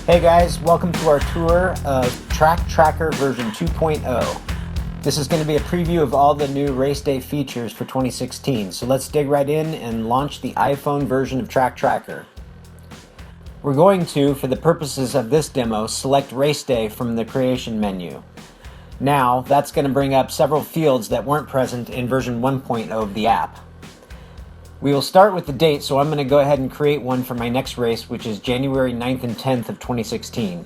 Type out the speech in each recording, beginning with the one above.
Hey guys, welcome to our tour of Track Tracker version 2.0. This is going to be a preview of all the new race day features for 2016, so let's dig right in and launch the iPhone version of Track Tracker. We're going to, for the purposes of this demo, select Race Day from the creation menu. Now, that's going to bring up several fields that weren't present in version 1.0 of the app. We will start with the date, so I'm going to go ahead and create one for my next race, which is January 9th and 10th of 2016.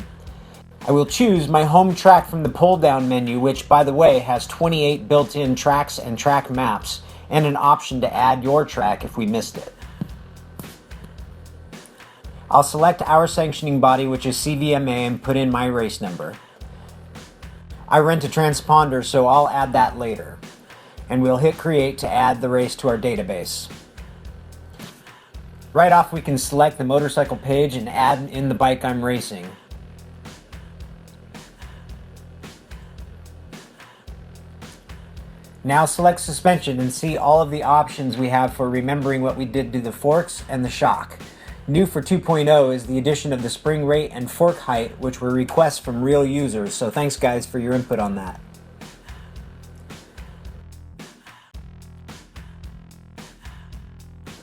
I will choose my home track from the pull-down menu, which, by the way, has 28 built-in tracks and track maps, and an option to add your track if we missed it. I'll select our sanctioning body, which is CVMA, and put in my race number. I rent a transponder, so I'll add that later. And we'll hit Create to add the race to our database. Right off, we can select the motorcycle page and add in the bike I'm racing. Now select suspension and see all of the options we have for remembering what we did to the forks and the shock. New for 2.0 is the addition of the spring rate and fork height, which were requests from real users, so thanks guys for your input on that.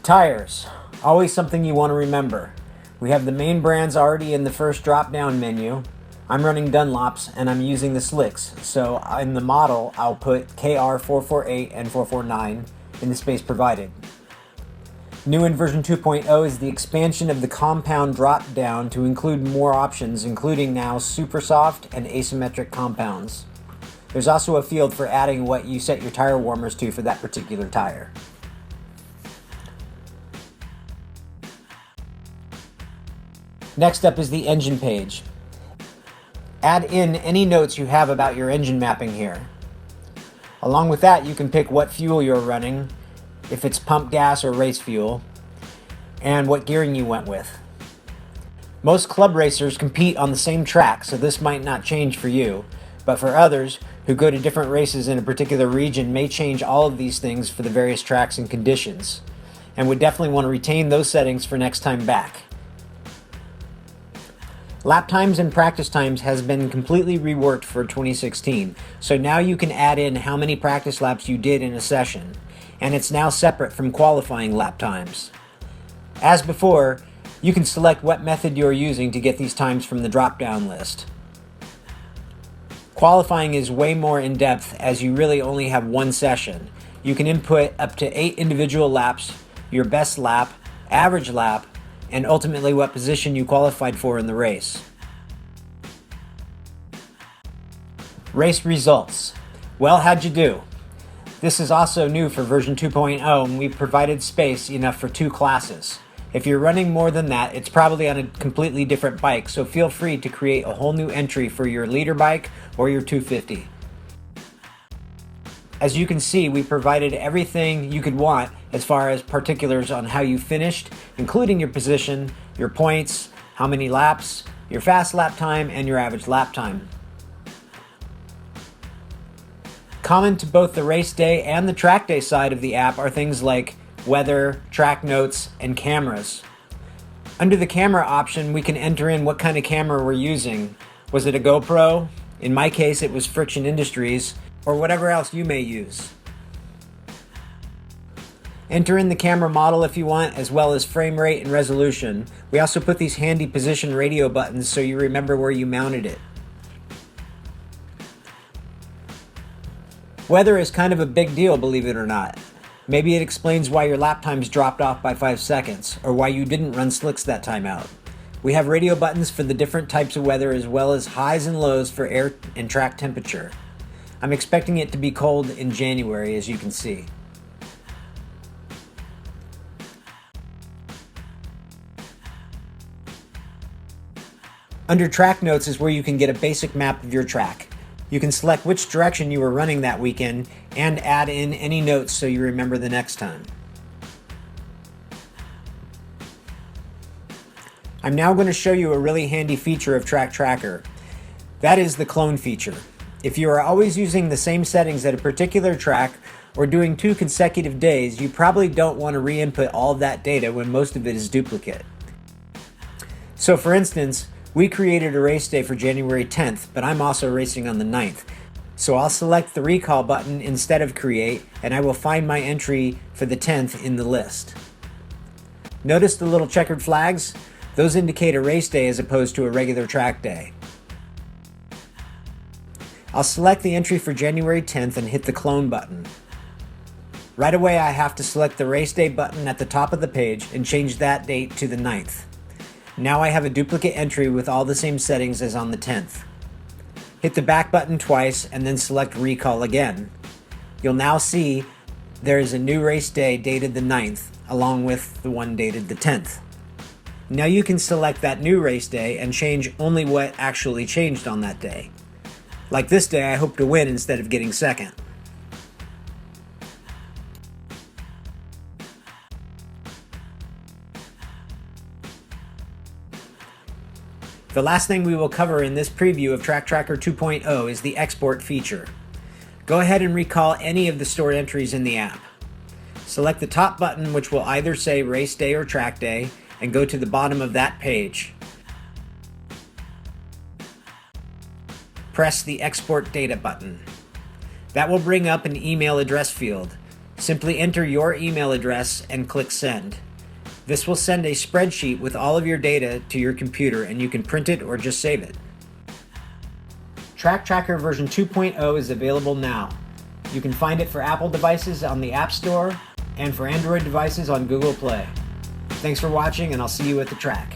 Tires. Always something you want to remember. We have the main brands already in the first drop-down menu. I'm running Dunlops and I'm using the slicks, so in the model I'll put KR448 and 449 in the space provided. New in version 2.0 is the expansion of the compound drop-down to include more options, including now super soft and asymmetric compounds. There's also a field for adding what you set your tire warmers to for that particular tire. Next up is the engine page. Add in any notes you have about your engine mapping here. Along with that, you can pick what fuel you're running, if it's pump gas or race fuel, and what gearing you went with. Most club racers compete on the same track, so this might not change for you, but for others who go to different races in a particular region may change all of these things for the various tracks and conditions, and would definitely want to retain those settings for next time back. Lap times and practice times has been completely reworked for 2016, so now you can add in how many practice laps you did in a session, and it's now separate from qualifying lap times. As before, you can select what method you're using to get these times from the drop-down list. Qualifying is way more in-depth as you really only have one session. You can input up to 8 individual laps, your best lap, average lap, and ultimately what position you qualified for in the race. Race results. Well, how'd you do? This is also new for version 2.0, and we've provided space enough for 2 classes. If you're running more than that, it's probably on a completely different bike, so feel free to create a whole new entry for your leader bike or your 250. As you can see, we provided everything you could want as far as particulars on how you finished, including your position, your points, how many laps, your fast lap time, and your average lap time. Common to both the race day and the track day side of the app are things like weather, track notes, and cameras. Under the camera option, we can enter in what kind of camera we're using. Was it a GoPro? In my case, it was Friction Industries, or whatever else you may use. Enter in the camera model if you want, as well as frame rate and resolution. We also put these handy position radio buttons so you remember where you mounted it. Weather is kind of a big deal, believe it or not. Maybe it explains why your lap times dropped off by 5 seconds, or why you didn't run slicks that time out. We have radio buttons for the different types of weather, as well as highs and lows for air and track temperature. I'm expecting it to be cold in January, as you can see. Under track notes is where you can get a basic map of your track. You can select which direction you were running that weekend and add in any notes so you remember the next time. I'm now going to show you a really handy feature of Track Tracker. That is the clone feature. If you are always using the same settings at a particular track or doing 2 consecutive days, you probably don't want to re-input all of that data when most of it is duplicate. So for instance, We created a race day for January 10th, but I'm also racing on the 9th. So I'll select the recall button instead of create, and I will find my entry for the 10th in the list. Notice the little checkered flags? Those indicate a race day as opposed to a regular track day. I'll select the entry for January 10th and hit the clone button. Right away I have to select the race day button at the top of the page and change that date to the 9th. Now I have a duplicate entry with all the same settings as on the 10th. Hit the back button twice and then select recall again. You'll now see there is a new race day dated the 9th along with the one dated the 10th. Now you can select that new race day and change only what actually changed on that day. Like this day, I hope to win instead of getting second. The last thing we will cover in this preview of Track Tracker 2.0 is the export feature. Go ahead and recall any of the stored entries in the app. Select the top button, which will either say Race Day or Track Day, and go to the bottom of that page. Press the Export Data button. That will bring up an email address field. Simply enter your email address and click Send. This will send a spreadsheet with all of your data to your computer, and you can print it or just save it. Track Tracker version 2.0 is available now. You can find it for Apple devices on the App Store and for Android devices on Google Play. Thanks for watching, and I'll see you at the track.